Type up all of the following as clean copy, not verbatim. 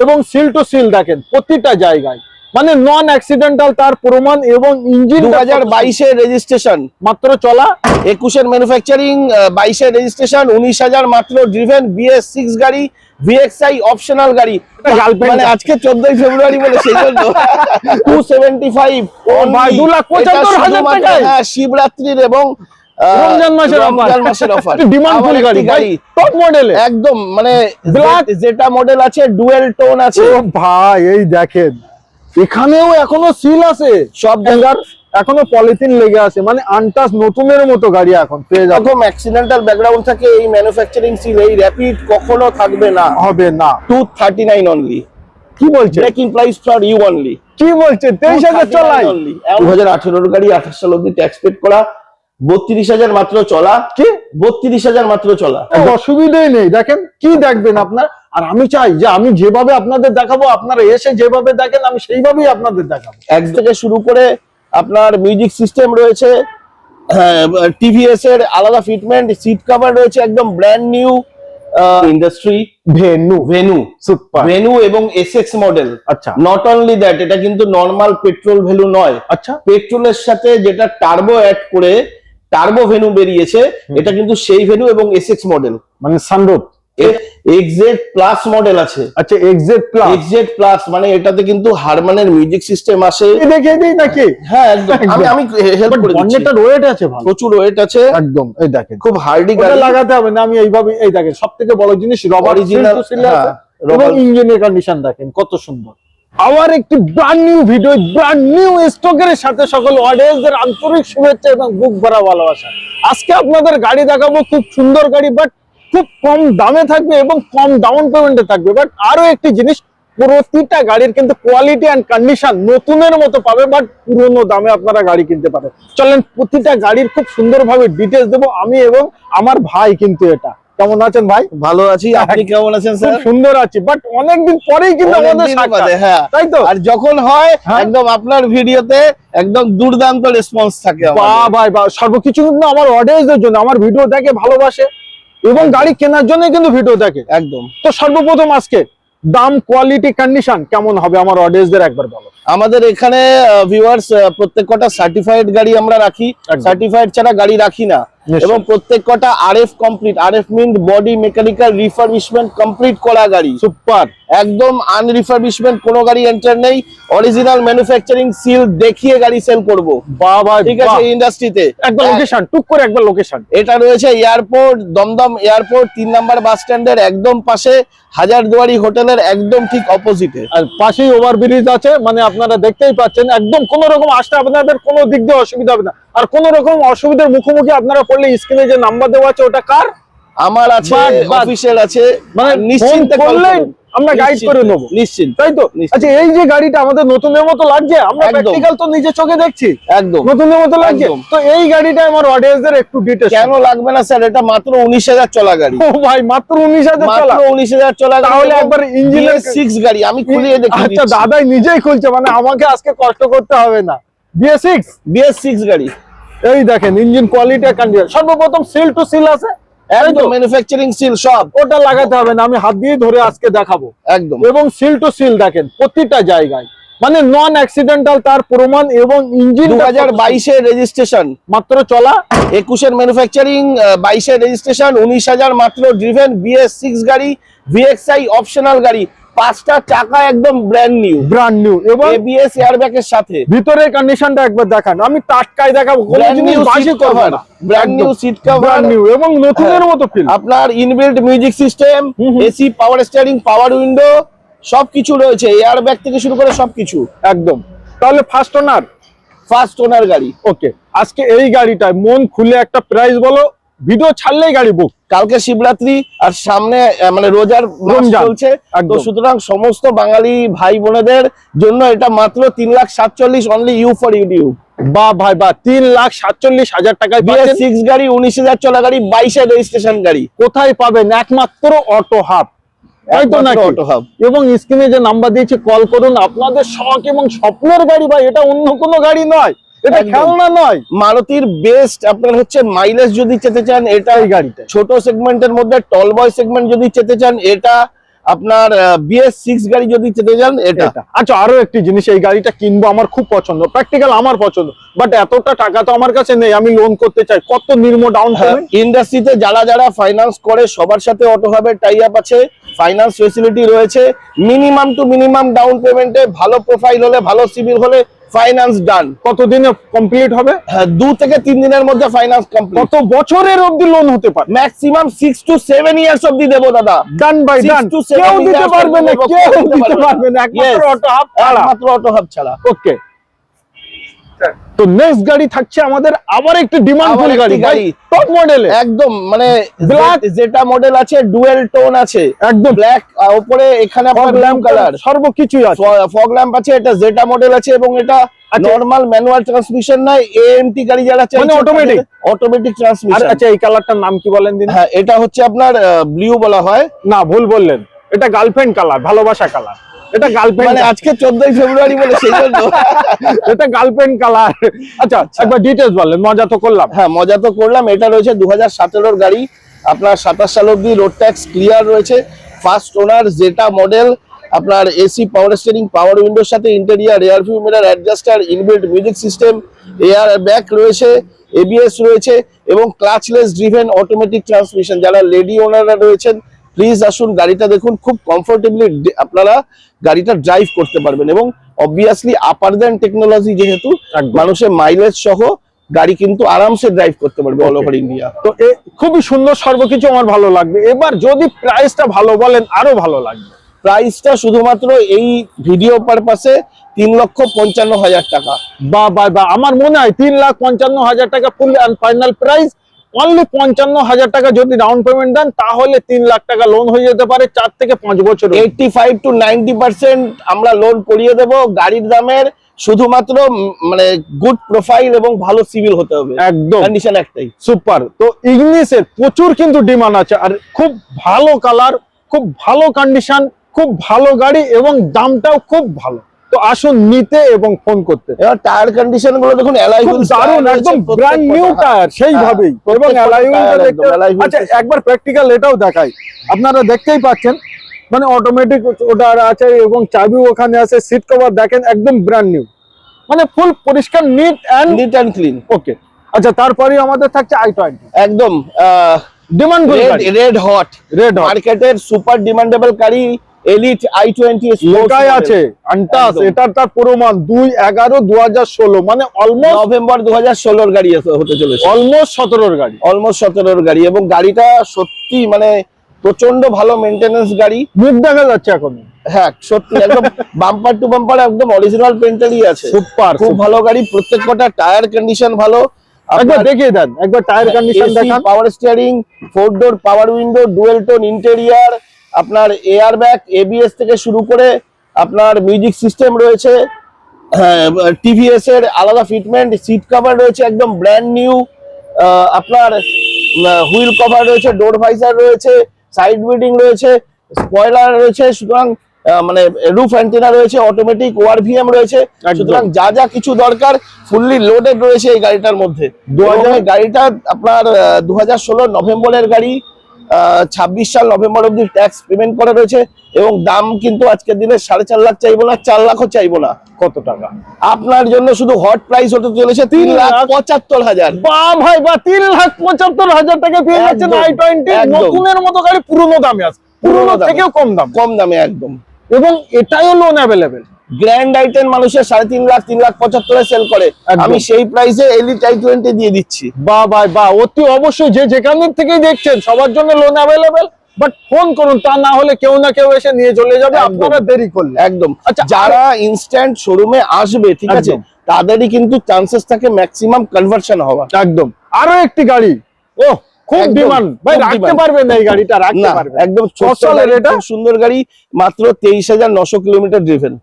এবং seal two seal দেখেন প্রতিটা জায়গায়, মানে নন অ্যাক্সিডেন্টাল তার প্রমাণ। এবং ইঞ্জিন 2022 এর রেজিস্ট্রেশন, মাত্র চলা। 21 এর ম্যানুফ্যাকচারিং, 22 এর রেজিস্ট্রেশন, 19,000 মাত্র ড্রিভেন, BS6 গাড়ি, VXI অপশনাল গাড়ি। মানে আজকে 14ই ফেব্রুয়ারি বলে সেই জন্য 275 2,75,000 টাকায়। হ্যাঁ, শিবরাত্রির এবং রমজান মাসের অফার। ডিমান্ডফুল গাড়ি, টপ মডেল একদম, মানে যেটা মডেল আছে ডুয়েল টোন আছে। ও ভাই এই দেখেন, এখানেও এখনো সিল আছে, সব জায়গার এখনো পলিথিন লেগে আছে, মানে আনটাচ নতুনের মতো গাড়ি এখন পেয়ে যাবে। যখন অ্যাক্সিডেন্টাল ব্যাকগ্রাউন্ড থাকে এই ম্যানুফ্যাকচারিং সিল, এই র‍্যাপিড কখনো থাকবে না, হবে না। 239 অনলি। কি বলছেন? Breaking price for you only. কি বলছেন? 23,000 চলাই। 2018 এর গাড়ি 28 সাল অবধি ট্যাক্স পেড করা, 32,000 মাত্র চলা। কি 32,000 মাত্র চলা? অসুবিধাই নেই। দেখেন কি দেখবেন আপনার, আর আমি চাই যে আমি যেভাবে আপনাদের দেখাবো, আপনারা এসে যেভাবে দেখেন আমি সেইভাবেই আপনাদের দেখাবো। এক থেকে শুরু করে আপনার মিউজিক সিস্টেম রয়েছে, টিভিএস এর আলাদা ফিটমেন্ট, সিট কভার রয়েছে একদম brand new, industry venue super venue এবং এসএক্স মডেল। আচ্ছা, নট অনলি দ্যাট, এটা কিন্তু নরমাল পেট্রোল ভ্যালু নয়। আচ্ছা, পেট্রোলের সাথে যেটা টার্বো অ্যাড করে টার্বো ভেনু বেরিয়েছে, এটা কিন্তু সেই ভেনু এবং এসএক্স মডেল, মানে সানরুফ। এক্সজেড প্লাস মডেল আছে। আচ্ছা, এক্সজেড প্লাস মানে এটাতে কিন্তু হারমানের মিউজিক সিস্টেম আসে। দেখে দিই নাকি? হ্যাঁ একদম, আমি হেল্প করে দিচ্ছি। বনেটের ওয়েট আছে ভালো, প্রচুর ওয়েট আছে একদম। এই দেখেন খুব হার্ডি গাড়ি, লাগাতে হবে না, আমি এইভাবে। এই দেখেন সবথেকে বড় জিনিস রবার অরিজিনাল, এবং ইঞ্জিনের কন্ডিশন দেখেন কত সুন্দর। আবার একটি brand new video, brand new স্টকের সাথে সকল অডিয়েন্সদের আন্তরিক শুভেচ্ছা এবং বুক ভরা ভালোবাসা। আজকে আপনাদের গাড়ি দেখাবো, খুব সুন্দর গাড়ি, বাট খুব কম দামে থাকবে এবং কম ডাউন পেমেন্টে থাকবে। বাট আরো একটি জিনিস, প্রতিটা গাড়ির কিন্তু কোয়ালিটি এন্ড কন্ডিশন নতুনের মতো পাবে, বাট পুরনো দামে আপনারা গাড়ি কিনতে পারেন। চলেন প্রতিটা গাড়ির খুব সুন্দরভাবে ডিটেইলস দেবো আমি এবং আমার ভাই। কিন্তু এটা কেমন আছেন ভাই? ভালো আছি, আপনি কেমন আছেন স্যার? খুব সুন্দর আছি, বাট অনেকদিন পরেই কিন্তু আমাদের সাক্ষাৎ। হ্যাঁ তাই তো, আর যখন হয় একদম আপনার ভিডিওতে একদম দুর্দান্ত রেসপন্স থাকে। বাহ ভাই বাহ, সর্বকিছু কিন্তু আমার অডিয়েন্সদের জন্য, আমার ভিডিও দেখে ভালোবাসে এবং গাড়ি কেনার জন্য কিন্তু ভিডিও দেখে একদম। তো সর্বপ্রথম আজকে দাম, কোয়ালিটি, কন্ডিশন কেমন হবে আমার অডিয়েন্সদের একবার বলো। আমাদের এখানে ভিউয়ার্স প্রত্যেক কটা সার্টিফাইড গাড়ি আমরা রাখি, সার্টিফাইড ছাড়া গাড়ি রাখি না। এবং প্রত্যেক কটা আরএফ কমপ্লিট, আরএফ মিন বডি মেকানিক্যাল রিফারবিশমেন্ট কমপ্লিট করা গাড়ি। সুপার, একদম আনরিফারবিশমেন্ট কোনো গাড়ি এন্টার নেই, অরিজিনাল ম্যানুফ্যাকচারিং সিল দেখিয়ে গাড়ি সেল করব। বাহ ভাই, ঠিক আছে। ইন্ডাস্ট্রিতে একবার লোকেশন টুক করে একবার লোকেশন। এটা রয়েছে এয়ারপোর্ট, দমদম এয়ারপোর্ট 3 নম্বর বাস স্ট্যান্ডের একদম পাশে, হাজারদুয়ারি হোটেলের একদম ঠিক অপোজিটে। আর পাশেই ওভারব্রিজ আছে, মানে আপনারা দেখতেই পাচ্ছেন। একদম কোন রকম আসতে আপনাদের কোনো দিক দিয়ে অসুবিধা হবে না। আর কোন রকম অসুবিধার মুখোমুখি আপনারা পড়লে স্ক্রিনে যে নাম্বার দেওয়া আছে ওটা কার? আমার আছে, অফিসিয়াল আছে, মানে নিশ্চিন্তে করলেন আমরা গাইড করে নেব, নিশ্চিন্ত, তাই তো? আচ্ছা, এই যে গাড়িটা আমাদের নতুনের মতো লাগছে, আমরা প্র্যাকটিক্যাল তো নিজে চোখে দেখছি, একদম নতুনের মতো লাগছে। তো এই গাড়িটা আমার অডিয়েন্সদের একটু ডিটেইলস। কেন লাগবে না স্যার? এটা মাত্র 19,000 চলা গাড়ি। ও ভাই, মাত্র 19,000 চলা? মাত্র 19,000 চলা গাড়ি। তাহলে একবার ইঞ্জিনের 6 গাড়ি আমি খুলিয়ে দেখিয়ে দিচ্ছি। আচ্ছা, দাদাই নিজেই খুলছে, মানে আমাকে আজকে কষ্ট করতে হবে না। BS6 গাড়ি। এই দেখেন ইঞ্জিন কোয়ালিটি আর কন্ডিশন। সর্বপ্রথম সিল টু সিল আছে, একদম ম্যানুফ্যাকচারিং সিল সব, ওটা লাগাতে হবে না, আমি হাত দিয়ে ধরে আজকে দেখাবো একদম। এবং সিল টু সিল দেখেন প্রতিটা জায়গায়, মানে নন অ্যাক্সিডেন্টাল তার প্রমাণ। এবং ইঞ্জিন 2022 এর রেজিস্ট্রেশন, মাত্র চলা। 21 এর ম্যানুফ্যাকচারিং, 22 এর রেজিস্ট্রেশন, 19,000 মাত্র ড্রিভেন, BS6 গাড়ি, VXI অপশনাল গাড়ি, 5টা চাকা একদম ব্র্যান্ড নিউ এবং ABS এয়ারব্যাগ এর সাথে। ভিতরের কন্ডিশনটা একবার দেখান, আমি টাটকাই দেখাবো, কোনো জিনিস বাসি করব না। Brand new seat cover, brand new এবং নতুনের মতো ফিল। আপনার inbuilt music system, AC, power steering, power window সবকিছু রয়েছে, এয়ারব্যাগ থেকে শুরু করে সবকিছু একদম। তাহলে ফার্স্ট ওনার গাড়ি। ওকে, আজকে এই গাড়িটায় মন খুলে একটা প্রাইস বলো, ভিডিও ছাড়লেই গাড়ি বুক। কালকে শিবরাত্রি আর সামনে মানে রোজার মাস চলছে, তো সুতরাং সমস্ত বাঙালি ভাই বোনেদের জন্য এটা মাত্র 3,47,000 অনলি ইউ ফর ইউটিউব। বাহ ভাই বাহ, 3,47,000 টাকায় BS6 গাড়ি, 19,000 চলা গাড়ি, 22 এর রেজিস্ট্রেশন গাড়ি। কোথায় পাবেন? একমাত্র অটো হাব, তাই তো নাকি? Auto hub. এবং স্ক্রিনে যে নাম্বার দিয়েছি কল করুন, আপনাদের শখ এবং স্বপ্নের গাড়ি ভাই, এটা অন্য কোনো গাড়ি নয়, এটা খেলনা নয়। মারুতির বেস্ট আপনার হচ্ছে মাইলেজ যদি চেতে চান এটা এই গাড়িটা, ছোট সেগমেন্টের মধ্যে টল বয় সেগমেন্ট যদি চেতে চান এটা, আপনার BS6 গাড়ি যদি যেতে যান এটা। আচ্ছা, আরো একটি জিনিস, এই গাড়িটা কিনবো, আমার খুব পছন্দ, প্র্যাকটিক্যাল আমার পছন্দ, বাট এতটা টাকা তো আমার কাছে নেই, আমি লোন করতে চাই, কত নিম্ন ডাউন পেমেন্ট? ইন্ডাস্ট্রিতে যারা যারা ফাইন্যান্স করে সবার সাথে অটোহাবের টাই আপ আছে, ফাইন্যান্স ফেসিলিটি রয়েছে। মিনিমাম টু মিনিমাম ডাউন পেমেন্টে ভালো প্রোফাইল হলে, ভালো সিভিল হলে ফাইন্যান্স ডান। কতদিনে কমপ্লিট হবে? 2 থেকে 3 দিনের মধ্যে ফাইন্যান্স কমপ্লিট। কত বছরের অবধি লোন হতে পারে? ম্যাক্সিমাম 6 to 7 ইয়ার্স অবধি দেবো দাদা। ডান বাই ডান, কেউ দিতে পারবে না, কেউ দিতে পারবে না, একমাত্র অটো হাব ছাড়া। একমাত্র অটো হাব ছাড়া। ওকে, তো নেক্সট গাড়ি থাকছে আমাদের আবার একটি ডিমান্ডফুল গাড়ি, টপ মডেলে, একদম মানে ব্ল্যাক যেটা মডেল আছে, ডুয়েল টোন আছে, একদম ব্ল্যাক, উপরে এখানে আপনার ল্যাম্প কালার, সর্বকিছুই আছে, ফগ ল্যাম্প আছে। এটা জেটা মডেল আছে এবং এটা নরমাল ম্যানুয়াল ট্রান্সমিশন নয়, এএমটি গাড়ি যারা চাইছে মানে অটোমেটিক ট্রান্সমিশন। আচ্ছা, এই কালারটার নাম কি বলেন দিন? হ্যাঁ, এটা হচ্ছে আপনার ব্লু বলা হয়। না, ভুল বললেন, এটা গার্লফ্রেন্ড কালার, ভালোবাসা কালার। এটা গার্লফ্রেন্ড, মানে আজকে 14ই ফেব্রুয়ারি বলে সেই জন্য এটা গার্লফ্রেন্ড কালার। আচ্ছা, একবার ডিটেইলস বলেন, মজা তো করলাম। হ্যাঁ, মজা তো করলাম। এটা রয়েছে 2017 গাড়ি, আপনার 27 সাল অবধি রোড ট্যাক্স ক্লিয়ার রয়েছে। ফার্স্ট ওনার জেটা মডেল, আপনার এসি, পাওয়ার স্টিয়ারিং, পাওয়ার উইন্ডোর সাথে interior rear view mirror adjuster, inbuilt music system, air bag রয়েছে, এবিএস রয়েছে এবং ক্লাচলেস ড্রিভেন অটোমেটিক ট্রান্সমিশন। যারা লেডি ওনাররা রয়েছেন প্লিজ আসুন, গাড়িটা দেখুন, খুব কমফোর্টেবলি আপনারা গাড়িটা ড্রাইভ করতে পারবেন এবং অবভিয়াসলি আপার দেন টেকনোলজি, যেহেতু মানুষের মাইলেজ সহ গাড়ি কিন্তু আরামসে ড্রাইভ করতে পারবে অল ওভার ইন্ডিয়া। তো খুবই সুন্দর, সর্বকিছু আমার ভালো লাগবে। এবার যদি প্রাইসটা ভালো বলেন আরো ভালো লাগবে। প্রাইসটা শুধুমাত্র এই ভিডিও পারপাসে 3,55,000 টাকা। বা আমার মনে হয় 3,55,000 টাকা full and final price. Only 55,000 টাকা যদি ডাউন পেমেন্ট দেন তাহলে 3 লাখ টাকা লোন হয়ে যেতে পারে 4 থেকে 5 বছর। 85 to 90% আমরা লোন করিয়ে দেব গাড়ির দামের, শুধুমাত্র মানে গুড প্রোফাইল এবং ভালো সিভিল হতে হবে, একদম কন্ডিশন একটাই। সুপার। তো ইগনিসের প্রচুর কিন্তু ডিমান্ড আছে, আর খুব ভালো কালার, খুব ভালো কন্ডিশন, খুব ভালো গাড়ি এবং দামটাও খুব ভালো। তো আসুন নিতে এবং ফোন করতে। এবার টায়ার কন্ডিশন গুলো দেখুন, অ্যালয় হুইল দারুণ, একদম ব্র্যান্ড নিউ টায়ার সেইভাবেই, এবং অ্যালয় হুইলটা দেখতে। আচ্ছা, একবার প্র্যাকটিক্যাল এটাও দেখাই, আপনারা দেখতেই পাচ্ছেন, মানে অটোমেটিক ওটা আছে এবং চাবি ওখানে আছে, সিট কভার দেখেন একদম ব্র্যান্ড নিউ, মানে ফুল পরিষ্কার, নিট অ্যান্ড ক্লিন। ওকে, আচ্ছা, তারপরে আমাদের থাকছে i20, একদম ডিমান্ডফুল গাড়ি, রেড হট মার্কেটের সুপার ডিমান্ডেবল গাড়ি, এলিট i20 লোকাই আছে আন্টাস। এটার তার পুরো মান 2/11/2016, মানে অলমোস্ট নভেম্বর 2016 গাড়ি হতে চলেছে, অলমোস্ট 17 গাড়ি, অলমোস্ট 17 গাড়ি। এবং গাড়িটা সত্যি মানে প্রচন্ড ভালো মেইনটেনেন্স গাড়ি, মুখ দেখা যাচ্ছে এখন। হ্যাঁ সত্যি, একদম বাম্পার টু বাম্পার একদম অরিজিনাল পেন্টালই আছে। সুপার, খুব ভালো গাড়ি, প্রত্যেকটা টায়ার কন্ডিশন ভালো। একবার দেখিয়ে দেন, একবার টায়ার কন্ডিশন দেখান। Power steering, 4 door power window, dual tone interior, আপনার এয়ার ব্যাগ, এবিএস থেকে শুরু করে আপনার মিউজিক সিস্টেম রয়েছে, টিভিএস এর আলাদা ফিটমেন্ট, সিট কভার রয়েছে একদম ব্র্যান্ড নিউ, আপনার হুইল কভার রয়েছে, ডোর ভাইজার রয়েছে, সাইড বিল্ডিং রয়েছে, স্পয়লার রয়েছে, সুতরাং মানে রুফ অ্যান্টেনা রয়েছে, অটোমেটিক ওআরভিএম রয়েছে। সুতরাং যা যা কিছু দরকার ফুললি লোডেড রয়েছে এই গাড়িটার মধ্যে। গাড়িটা আপনার 2016 নভেম্বরের গাড়ি, 26 সাল নভেম্বর অব্দি ট্যাক্স পেমেন্ট করা রয়েছে এবং দাম কিন্তু আজকের দিনে 4.5 লাখ চাইবো না, 4 লাখও চাইবো না। কত টাকা? আপনার জন্য শুধু হট প্রাইস হতে চলেছে 3,75,000। বাহ ভাই বাহ, 3,75,000 টাকা পেয়ে যাচ্ছেন i20, নতুনের মতো গাড়ি, পুরনো দামে আছে, পুরনো থেকেও কম দামে একদম। এবং এটাইও লোন অ্যাভেলেবেল। গ্র্যান্ড আইটেন মানুষের 3.5 লাখ 3,75,000 সেল করে, আমি সেই প্রাইসে এলিট i20 দিয়ে দিচ্ছি। বাহ ভাই বাহ, অতি অবশ্যই যে যেখান থেকে দেখছেন সবার জন্য লোন অ্যাভেলেবেল, বাট ফোন করুন, তা না হলে কেউ না কেউ এসে নিয়ে চলে যাবে আপনারা দেরি করলে। একদম। আচ্ছা, যারা ইনস্ট্যান্ট শোরুমে আসবে, ঠিক আছে, তাদেরই কিন্তু চান্সেস থাকে ম্যাক্সিমাম কনভার্সন হওয়া। একদম। আরো একটি গাড়ি, ও খুব ডিমান্ড ভাই, রাখতে পারবেন না এই গাড়িটা? রাখতে পারবেন, একদম খুব সুন্দর গাড়ি, মাত্র 23,900 কিলোমিটার ড্রিভেন।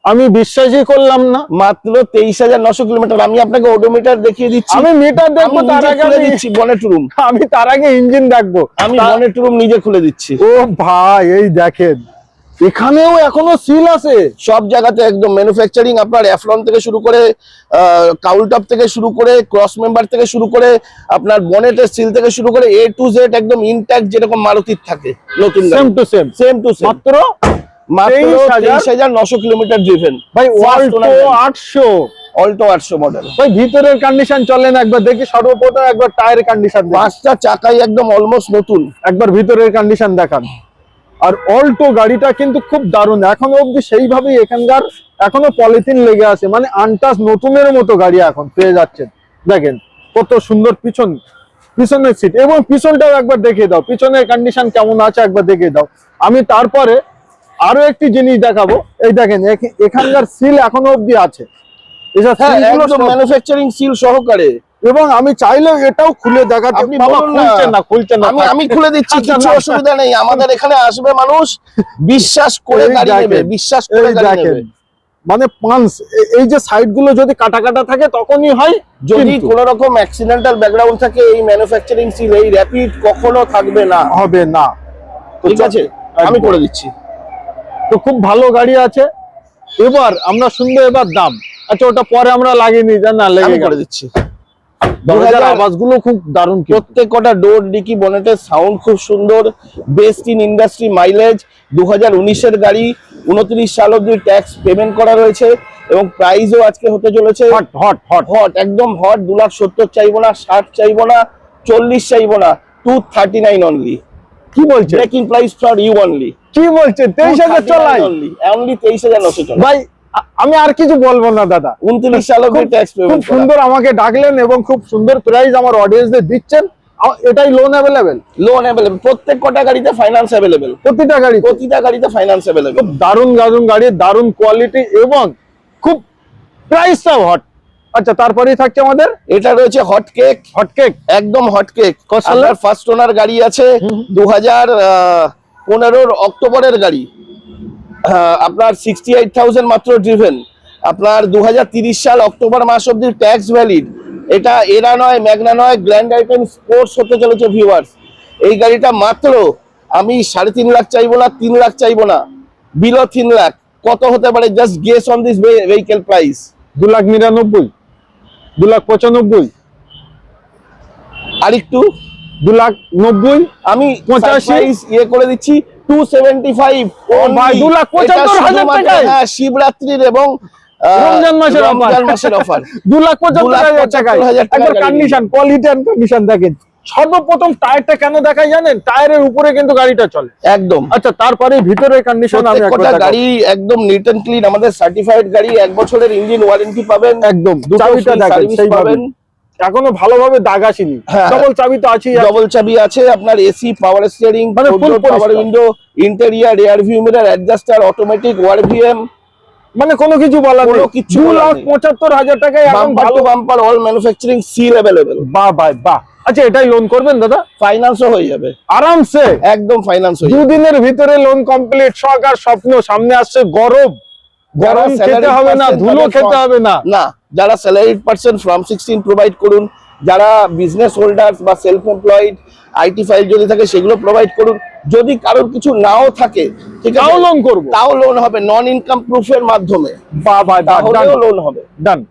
আমি বিশ্বাসই করলাম না, মাত্র 23,900 কিলোমিটার। আমি আপনাকে ওডোমিটার দেখিয়ে দিচ্ছি, আমি মিটার দেখবো, তার আগে দিচ্ছি বনেট রুম, আমি তার আগে ইঞ্জিন দেখবো, আমি বনেট রুম নিজে খুলে দিচ্ছি। ও ভাই, এই দেখেন এখানেও এখনো সিল আছে। সব জায়গাতে একদম ম্যানুফ্যাকচারিং, আপনার অ্যাফলন থেকে শুরু করে কাউলটপ থেকে শুরু করে ক্রস মেম্বার থেকে শুরু করে আপনার বনেটের সিল থেকে শুরু করে A to Z একদম ইনট্যাক্ট, যেরকম মারুতির থাকে নতুন সেম টু সেম মাত্র 23,900 কিলোমিটার ড্রিভেন ভাই। অল্টো 800, অল্টো 800 মডেল ভাই ভিতরের কন্ডিশন চলেন একবার দেখি। সর্বপ্রথম একবার টায়ারের কন্ডিশন, পাঁচটা চাকাই একদম অলমোস্ট নতুন। একবার ভিতরের কন্ডিশন দেখান। আর অল্টো গাড়িটা কিন্তু খুব দারুণ, এখনো অবধি সেইভাবেই এখানকার এখনো পলিথিন লেগে আছে, মানে আনটাচ নতুনের মতো গাড়ি এখন পেয়ে যাচ্ছেন। দেখেন কত সুন্দর পিছনের সিট, এবং পিছনটাও একবার দেখিয়ে দাও, পিছনের কন্ডিশন কেমন আছে একবার দেখিয়ে দাও। আমি তারপরে আরো একটি জিনিস দেখাবো। এই দেখেন এখানকার সিল এখনো অবধি আছে, ম্যানুফ্যাকচারিং সিল সহকারে। এবং আমি চাইলেও এটাও খুলে দেখাতে, আপনি বলুন না, খুলছেন না, আমি খুলে দিচ্ছি, কিছু অসুবিধা নেই। আমাদের এখানে আসবে মানুষ, বিশ্বাস করে গাড়ি নেবে, বিশ্বাস করে গাড়ি নেবে। মানে পাঁচ এই যে সাইড গুলো যদি কাটা কাটা থাকে তখনই হয়, যদি কোন রকম অ্যাক্সিডেন্টাল ব্যাকগ্রাউন্ড থাকে এই ম্যানুফ্যাকচারিং সিল, এই র‍্যাপিড কখনো থাকবে না, হবে না। ঠিক আছে, আমি করে দিচ্ছি। তো খুব ভালো গাড়ি আছে। এবার আমরা শুনবো এবার দাম। আচ্ছা ওটা পরে আমরা লাগিয়ে নিই, না লেগে করে দিচ্ছি। আওয়াজগুলো খুব দারুণ, প্রত্যেক কটা ডোর, ডিকি, বনেটের সাউন্ড খুব সুন্দর। Best in industry mileage. 2019-এর গাড়ি, 29 সাল অব্দি ট্যাক্স পেমেন্ট করা রয়েছে, এবং প্রাইসও আজকে হতে চলেছে হট একদম হট। 2,70,000 চাইবো না, 60 চাইবো না, 40 চাইবো না, 239 অনলি। কি বলছে? Breaking price for you only. কি বলছে? 23,000 চলাই অনলি, 23,900 চলাই। ভাই আমি আর কিছু বলবো না দাদা, 29 সাল অব্দি ট্যাক্স পেমেন্ট। খুব সুন্দর আমাকে ডাকলেন এবং খুব সুন্দর প্রাইস আমার অডিয়েন্সদের দিচ্ছেন। এটাই লোন অ্যাভেলেবেল? লোন অ্যাভেলেবেল, প্রত্যেক কটা গাড়িতে ফাইন্যান্স অ্যাভেলেবেল, প্রতিটা গাড়িতে ফাইন্যান্স অ্যাভেলেবেল। খুব দারুণ গাড়ি, দারুণ কোয়ালিটি এবং খুব প্রাইসটাও হট। আচ্ছা তারপরেই থাকছে আমাদের এটা রয়েছে হট কেক, একদম হট কেক। আপনার ফার্স্ট ওনার গাড়ি আছে, 2015 অক্টোবরের গাড়ি, আপনার 68,000 মাত্র ড্রিভেন। আপনার 2030 সাল অক্টোবর মাস অব্দি ট্যাক্স ভ্যালিড। এটা এরা নয়, ম্যাগনা নয়, গ্র্যান্ড আইটেম স্পোর্টস হতে চলেছে ভিউয়ার্স। এই গাড়িটা মাত্র আমি 3.5 লাখ চাইবো না, 3 লাখ চাইবো না, বিলো 3 লাখ। কত হতে পারে? Just guess on this vehicle price. 2,99,000, 2,95,000, আরেকটু 2,90,000, আমি 85 ইয়ে করে দিচ্ছি, 275। ভাই 2,75,000 টাকায়। হ্যাঁ, শিবরাত্রির এবং রমজান মাসের অফার 2,75,000 টাকায়। একবার কন্ডিশন, কোয়ালিটি এন্ড কন্ডিশন দেখেন। সর্বপ্রথম টায়ারটা কেন দেখাই জানেন? টায়ারের উপরে কিন্তু গাড়িটা চলে একদম। আচ্ছা তারপরে ভিতরের কন্ডিশন আমি একটা গাড়ি একদম নিট এন্ড ক্লিন, আমাদের সার্টিফাইড গাড়ি, 1 বছরের ইঞ্জিন ওয়ারেন্টি পাবেন একদম। চাবিটা দেখেন সেইভাবে, এখনো ভালোভাবে দাগ আসেনি। ডবল চাবি তো আছেই, ডবল চাবি আছে। আপনার এসি, পাওয়ার স্টিয়ারিং, মানে full power window, interior, rear view mirror, adjuster, automatic, ORVM, মানে কোনো কিছু বলার নেই। 2,75,000 টাকায় এখন ভালো bumper all manufacturing seal available. বাহ ভাই বাহ। আচ্ছা এটাই লোন করবেন দাদা? ফাইন্যান্সও হয়ে যাবে আরামসে, একদম ফাইন্যান্স হয়ে যাবে। 2 দিনের ভিতরে লোন কমপ্লিট। শখ আর স্বপ্ন, সামনে আসছে গরম খেতে হবে না, ধুলো খেতে হবে না। না, যারা স্যালারিড পারসন ফর্ম 16 প্রোভাইড করুন, যারা বিজনেস হোল্ডার্স বা সেলফ এমপ্লয়েড, আইটি ফাইল যদি থাকে সেগুলো প্রোভাইড করুন। যদি কারোর কিছু নাও থাকে, ঠিক আছে, তাও লোন করব, তাও লোন হবে নন ইনকাম প্রুফের মাধ্যমে। বাহ বাহ, তাহলেও লোন হবে। ডান।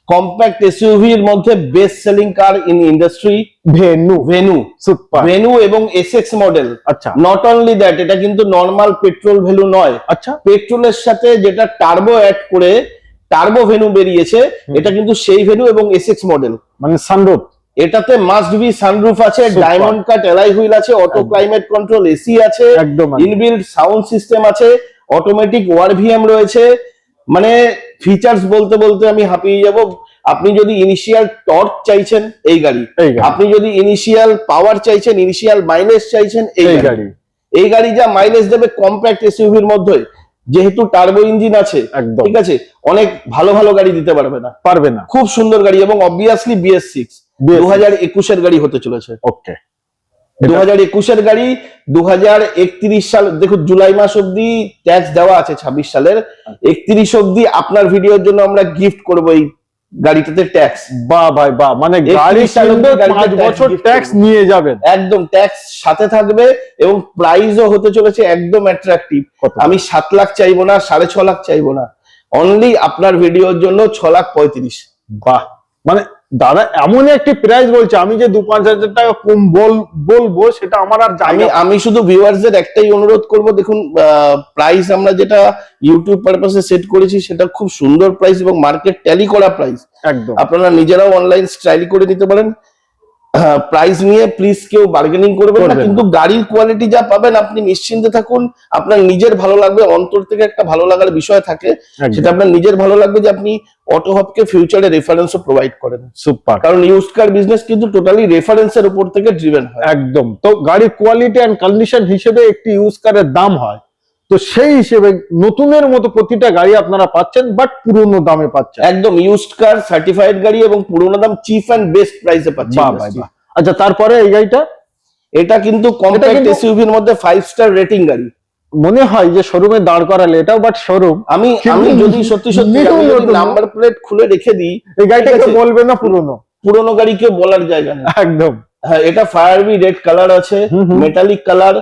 কম্প্যাক্ট এসইউভি এর মধ্যে best selling car in industry venue super venue এবং এসএক্স মডেল। আচ্ছা, নট অনলি দ্যাট, এটা কিন্তু নরমাল পেট্রোল ভ্যালু নয়। আচ্ছা, পেট্রোলের সাথে যেটা টার্বো অ্যাড করে টার্বো ভেনু বেরিয়েছে, এটা কিন্তু সেই ভেনু এবং এসএক্স মডেল। মানে সানরুফ, এটাতে মাস্ট বি সানরুফ আছে, ডায়মন্ড কাট অ্যালয় হুইল আছে, অটো ক্লাইমেট কন্ট্রোল এসি আছে, একদম ইনবিল্ট সাউন্ড সিস্টেম আছে, অটোমেটিক ওয়ারভিএম রয়েছে। মানে ফিচার্স বলতে বলতে আমি হাঁপিয়ে যাব। আপনি যদি ইনিশিয়াল টর্ক চাইছেন এই গাড়ি, আপনি যদি ইনিশিয়াল পাওয়ার চাইছেন, ইনিশিয়াল মাইলেজ চাইছেন এই গাড়ি যা মাইলেজ দেবে কম্প্যাক্ট এসইউভির মধ্যে, যেহেতু টার্বো ইঞ্জিন আছে, ঠিক আছে, অনেক ভালো ভালো গাড়ি দিতে পারবে না। খুব সুন্দর গাড়ি, এবং অবভিয়াসলি BS6 2021 এর গাড়ি হতে চলেছে। ওকে, 2021 এর গাড়ি, 2031 সাল, দেখুন জুলাই মাস অব্দি ট্যাক্স দেওয়া আছে 26 সালের, 31 অব্দি আপনার ভিডিওর জন্য আমরা গিফট করবো এই গাড়িটাতে ট্যাক্স। বাহ ভাই বাহ, মানে গাড়ি 31 সাল অবধি কিনবে, গাড়িতে 5 বছর gift ট্যাক্স করবে। নিয়ে যাবেন। একদম ট্যাক্স সাথে থাকবে এবং প্রাইসও হতে চলেছে একদম অ্যাট্রাকটিভ। কত? আমি 7 লাখ চাইবো না, 6.5 লাখ চাইবো না, অনলি আপনার ভিডিওর জন্য 6,35,000। বাহ, মানে দাদা এমন একটি প্রাইস বলছে, আমি যে 2-5 হাজার টাকা কম বলবো সেটা আমার আর জায়গা। আমি শুধু ভিউয়ারদের একটাই অনুরোধ করব, দেখুন প্রাইস আমরা যেটা ইউটিউব পারপাসে সেট করেছি সেটা খুব সুন্দর প্রাইস এবং মার্কেট ট্যালি করা প্রাইস। একদম আপনারা নিজেরাও অনলাইন স্টাইল করে নিতে পারেন। প্রাইস নিয়ে প্লিজ কেউ বার্গেনিং করবেন না, করবেন না। কিন্তু গাড়ির কোয়ালিটি যা পাবেন আপনি নিশ্চিন্তে থাকুন। আপনার নিজের ভালো লাগবে, অন্তর থেকে একটা ভালো লাগার বিষয় থাকে, একদম। সেটা আপনার নিজের ভালো লাগবে যে আপনি অটো হাবকে ফিউচারে রেফারেন্সও প্রোভাইড করেন। সুপার। কারণ ইউজড কার বিজনেস কিন্তু টোটালি রেফারেন্সের উপর থেকে ড্রিভেন হয়। একদম, তো গাড়ির কোয়ালিটি এন্ড কন্ডিশন হিসেবে একটি ইউজ কারের দাম হয়, তো সেই হিসেবে নতুনের মতো প্রতিটা গাড়ি আপনারা পাচ্ছেন, বাট পুরনো দামে পাচ্ছেন। একদম ইউজড কার সার্টিফাইড গাড়ি এবং পুরোনো দাম চিপ এন্ড বেস্ট প্রাইসে পাচ্ছি। বাহ ভাই বাহ। আচ্ছা, তারপরে এই গাড়িটা, এটা কিন্তু কম্প্যাক্ট কিন্তু- এসইউভির মধ্যে 5 স্টার রেটিং গাড়ি। মনে হয় যে শোরুমে দাঁড় করালে এটাও, বাট শোরুম আমি যদি সত্যি নতুন। নাম্বার প্লেট খুলে রেখে দিই, এই গাড়িটা ঠিক কেউ আছে? বলবে না পুরনো। পুরোনো গাড়ি কেউ বলার জায়গা নেই। একদম। হ্যাঁ, এটা ফায়ারবি রেড কালার আছে, মেটালিক কালার।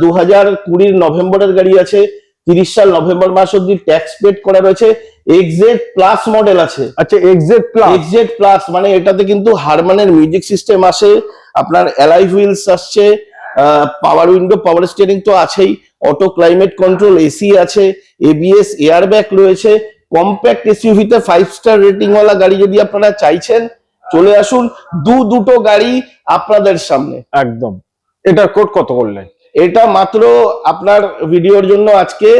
2020 নভেম্বরের গাড়ি আছে, 30 সাল নভেম্বর মাস অব্দি ট্যাক্স পেড করা রয়েছে। এক্সজেড প্লাস মডেল আছে। আচ্ছা, এক্সজেড প্লাস। এক্সজেড প্লাস মানে এটাতে কিন্তু হারমানের মিউজিক সিস্টেম আসে, আপনার অ্যালাই হুইলস আসছে, পাওয়ার উইন্ডো, পাওয়ার স্টিয়ারিং তো আছেই, অটো ক্লাইমেট কন্ট্রোল, এসি আছে, এবিএস, এয়ারব্যাগ রয়েছে। কম্প্যাক্ট এসইউভিতে 5 স্টার রেটিং ওয়ালা গাড়ি যদি আপনারা চাইছেন, চলে আসুন। দুটো গাড়ি আপনাদের সামনে। একদম। এটার কোড কত করলেন? এটা মাত্র আপনার ভিডিওর জন্য আজকে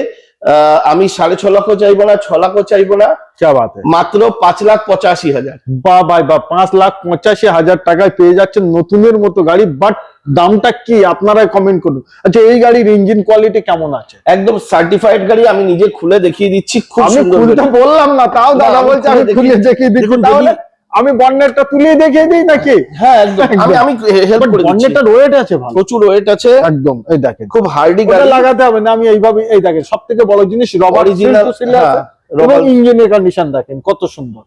আমি 6.5 লক্ষ চাইবো না, 6 লাখও চাইবো না, क्या बात है, মাত্র 5,85,000। বাহ ভাই বাহ, 5,85,000 টাকায় পেয়ে যাচ্ছেন নতুনের মতো গাড়ি, বাট দামটা কি আপনারাই কমেন্ট করুন। আচ্ছা, এই গাড়ির ইঞ্জিন কোয়ালিটি কেমন আছে? একদম সার্টিফাইড গাড়ি, আমি নিজে খুলে দেখিয়ে দিচ্ছি, খুব আমি সুন্দর খুলতে গাড়ি। বললাম না, তাও না, দাদা আমি বলছে খুলে আমি খুলে দেখিয়ে দিচ্ছি। দেখুন, তাহলে যদি- আমি বন্নেটটা তুলিয়ে দেখিয়ে দিই নাকি? হ্যাঁ একদম, আমি হেল্প করে দিচ্ছি। বন্নেটটার ওয়েট আছে ভালো, প্রচুর ওয়েট আছে, একদম। এই দেখেন, খুব হার্ডি ওটা গাড়ি। লাগাতে হবে না, আমি এইভাবে, এই দেখেন সব থেকে বড় জিনিস রবার Original, হ্যাঁ, এবং rubber- ইঞ্জিনের কন্ডিশন দেখেন কত সুন্দর।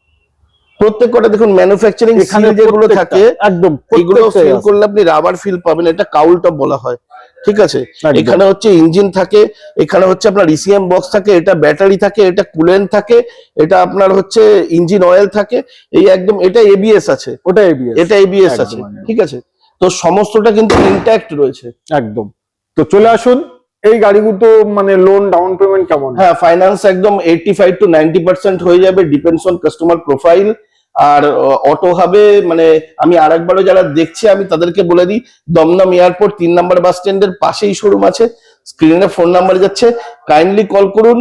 প্রত্যেক কটা দেখুন ম্যানুফ্যাকচারিং এখানে সিল যেগুলো প্রত্যেকটা, থাকে, একদম এগুলো প্রত্যেকটাই ফিল আছে। করলে আপনি রাবার ফিল পাবেন। এটা কাউল টপ বলা হয়, ঠিক আছে? একদম। এখানে হচ্ছে ইঞ্জিন থাকে, এখানে হচ্ছে আপনার ইসিএম বক্স থাকে, এটা ব্যাটারি থাকে, এটা কুলেন্ট থাকে, এটা আপনার হচ্ছে ইঞ্জিন অয়েল থাকে, এই একদম। এটা এবিএস আছে, ওটা ABS, এটা এবিএস একদম, আছে, একদম। ঠিক আছে? তো সমস্তটা কিন্তু ইনট্যাক্ট রয়েছে। একদম। তো চলে আসুন, এই গাড়িগুলো মানে লোন ডাউন পেমেন্ট কেমন? হ্যাঁ, ফাইন্যান্স একদম 85 to 90% হয়ে যাবে, ডিপেন্ডস অন কাস্টমার প্রোফাইল। আর অটো হবে, মানে আমি আরেকবারও যারা দেখছে আমি তাদেরকে বলে দিই, দমদম এয়ারপোর্ট 3 নম্বর বাস স্ট্যান্ডের পাশেই শোরুম আছে। স্ক্রিনে ফোন নাম্বার যাচ্ছে, কাইন্ডলি কল করুন।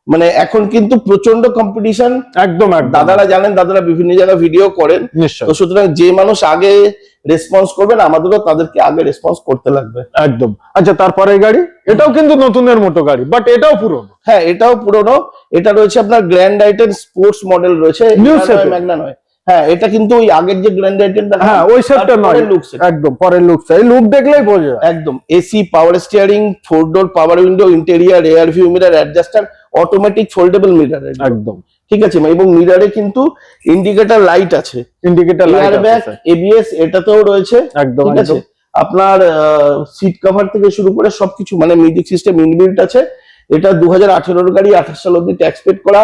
মানে এখন কিন্তু প্রচন্ড কম্পিটিশন, একদম একদম, দাদারা জানেন, দাদারা বিভিন্ন জায়গায় ভিডিও করেন, নিশ্চয়, তো সুতরাং যে মানুষ আগে রেসপন্স করবেন আমাদেরও তাদেরকে আগে রেসপন্স করতে লাগবে। একদম। আচ্ছা, তারপরে এই গাড়ি, এটাও কিন্তু নতুনের মতো গাড়ি, বাট এটাও পুরনো। হ্যাঁ, এটাও পুরনো। এটা রয়েছে আপনার গ্র্যান্ড আইটেন স্পোর্টস মডেল রয়েছে, New এটা set নয়, এ। ম্যাগনা নয়। হ্যাঁ, এটা কিন্তু ওই আগের যে গ্র্যান্ড আইটেন, হ্যাঁ, ওই সেটটা নয়, লুক সেট। একদম পরের লুক, এই লুক দেখলেই বোঝা যায়। একদম AC, power steering, 4 door power window, interior, rear view mirror, adjuster, automatic foldable mirror, একদম। ঠিক আছে? এবং মিররে কিন্তু ইন্ডিকেটর লাইট আছে, ইন্ডিকেটর লাইট এয়ারব্যাগ, আছে, এবিএস এটাতেও রয়েছে, একদম ঠিক আছে? একদম। আপনার সিট কভার থেকে শুরু করে সবকিছু, মানে মিউজিক সিস্টেম ইনবিল্ট আছে। এটা 2018 গাড়ি, 28 সাল অব্দি ট্যাক্স পেড করা,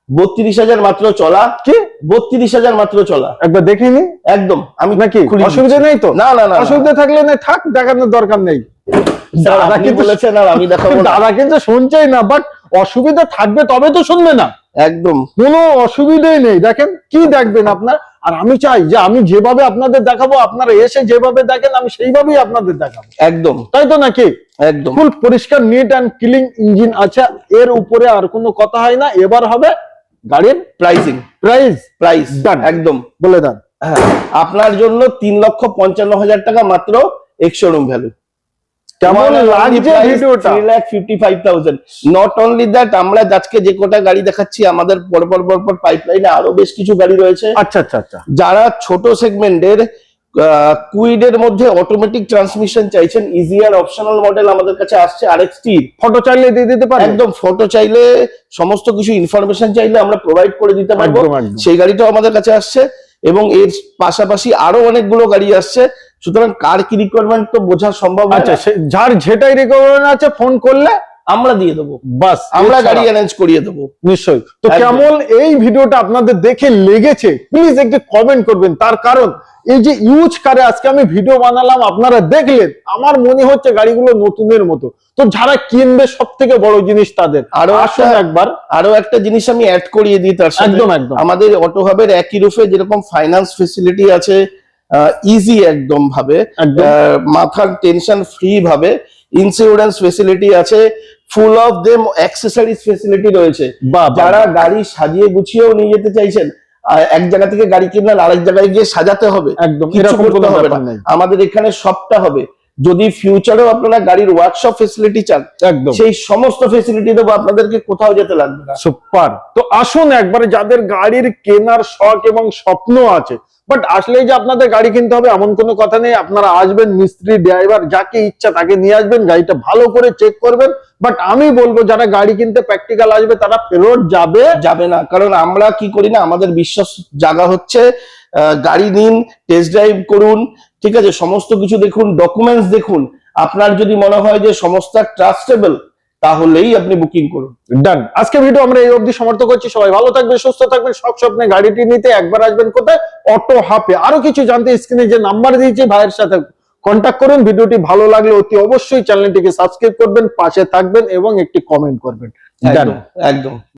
32,000 মাত্র চলা। কি 32,000 মাত্র চলা? একবার দেখিনি একদম, আমি নাকি? খুলে অসুবিধা দিচ্ছি। নেই তো? না না না, অসুবিধা থাকলে না থাক, দেখানোর দরকার নেই। দাদা দাদা কিন্তু কিন্তু বলেছেন আর আমি দেখাবো না। দাদা কিন্তু শুনছেই না, বাট অসুবিধা থাকবে তবে তো শুনবে না, একদম কোনো অসুবিধাই নেই। দেখেন কি দেখবেন আপনার, আর আমি চাই যে আমি যেভাবে আপনাদের দেখাবো, আপনারা এসে যেভাবে দেখেন আমি সেইভাবেই আপনাদের দেখাবো, একদম তাই তো নাকি? একদম ফুল পরিষ্কার নিট অ্যান্ড ক্লিন ইঞ্জিন আছে, এর উপরে আর কোনো কথা হয় না। এবার হবে গাড়ির প্রাইসিং, প্রাইস Done. একদম বলে দেন। হ্যাঁ, আপনার জন্য 3,55,000 টাকা মাত্র এক্স-শোরুম ভ্যালু। কেমন লাগছে ভিডিওটা? 3,55,000। নট অনলি দ্যাট, আমরা আজকে যে কোটা গাড়ি দেখাচ্ছি, আমাদের পরপর পাইপলাইনে আরো বেশ কিছু গাড়ি রয়েছে। আচ্ছা আচ্ছা আচ্ছা, যারা ছোট সেগমেন্টের কুইডের মধ্যে অটোমেটিক ট্রান্সমিশন চাইছেন, ইজিয়ার অপশনাল মডেল আমাদের কাছে আসছে আরএক্সটি। ফটো চাইলে দিয়ে দিতে পারবেন, একদম ফটো চাইলে, সমস্ত কিছু ইনফরমেশন চাইলে আমরা প্রোভাইড করে দিতে পারবো। একদম, একদম। সেই গাড়িটাও আমাদের কাছে আসছে এবং এর পাশাপাশি আরো অনেকগুলো গাড়ি আসছে। সুতরাং কার কি রিকোয়ারমেন্ট তো বোঝা সম্ভব হয় আচ্ছা, না। যার যেটাই রিকোয়ারমেন্ট আছে ফোন করলে আমরা দিয়ে দেবো, বাস, আমরা এছাড়া গাড়ি অ্যারেঞ্জ করিয়ে দেবো। নিশ্চয়ই। তো একদম। কেমন এই ভিডিওটা আপনাদের দেখে লেগেছে প্লিজ একটু কমেন্ট করবেন। তার কারণ এই যে ইউজ কারে আজকে আমি ভিডিও বানালাম, আপনারা দেখলেন, আমার মনে হচ্ছে গাড়িগুলো নতুনের মতো। তো যারা কিনবে সব থেকে বড় জিনিস তাদের আরো আসুন একবার। আরো একটা জিনিস আমি অ্যাড করিয়ে দিই তার সাথে। একদম, একদম। আমাদের অটো হাবের একই রুফে যেরকম ফাইন্যান্স ফেসিলিটি আছে, ইজি একদম ভাবে, একদম। মাথার টেনশন ফ্রি ভাবে, ইন্স্যুরেন্স ফেসিলিটি আছে, full of them accessories facility রয়েছে। বাহ, যারা গাড়ি সাজিয়ে গুছিয়েও নিয়ে যেতে চাইছেন, এক জায়গা থেকে গাড়ি কিনলেন আরেক জায়গায় গিয়ে সাজাতে হবে, একদম, কিছু এরকম করতে কোনো হবে ব্যাপার না। নেই। আমাদের এখানে সবটা হবে। যদি ফিউচারেও আপনারা গাড়ির ওয়ার্কশপ ফেসিলিটি চান, একদম সেই সমস্ত ফেসিলিটি দেবো, আপনাদেরকে কোথাও যেতে লাগবে না। সুপার। তো আসুন একবারে, যাদের গাড়ির কেনার শখ এবং স্বপ্ন আছে, বাট আসলেই যে আপনাদের গাড়ি কিনতে হবে এমন কোনো কথা নেই। আপনারা আসবেন, মিস্ত্রি, ড্রাইভার, যাকে ইচ্ছা তাকে নিয়ে আসবেন, গাড়িটা ভালো করে চেক করবেন। বাট আমি বলবো যারা গাড়ি কিনতে প্র্যাকটিক্যাল আসবে তারা ফেরত যাবে না, কারণ আমরা কি করি না, আমাদের বিশ্বাস জায়গা হচ্ছে গাড়ি নিন, টেস্ট ড্রাইভ করুন, ঠিক আছে, সমস্ত কিছু দেখুন, ডকুমেন্টস দেখুন। আপনার যদি মনে হয় যে সমস্ত ট্রাস্টেবল, তাহলেই আপনি বুকিং করুন। ডান। আজকে ভিডিও আমরা এই অবধি সমাপ্ত করছি। সবাই ভালো থাকবেন, সুস্থ থাকবেন, সব স্বপ্নে গাড়িটি নিতে একবার আসবেন কোথায়? অটো হাবে। আরো কিছু জানতে স্ক্রিনে যে নাম্বার দিয়েছি ভাইয়ের সাথে কন্ট্যাক্ট করুন। ভিডিওটি ভালো লাগলে অতি অবশ্যই চ্যানেলটিকে সাবস্ক্রাইব করবেন, পাশে থাকবেন এবং একটি কমেন্ট করবেন। ডান। একদম একদম।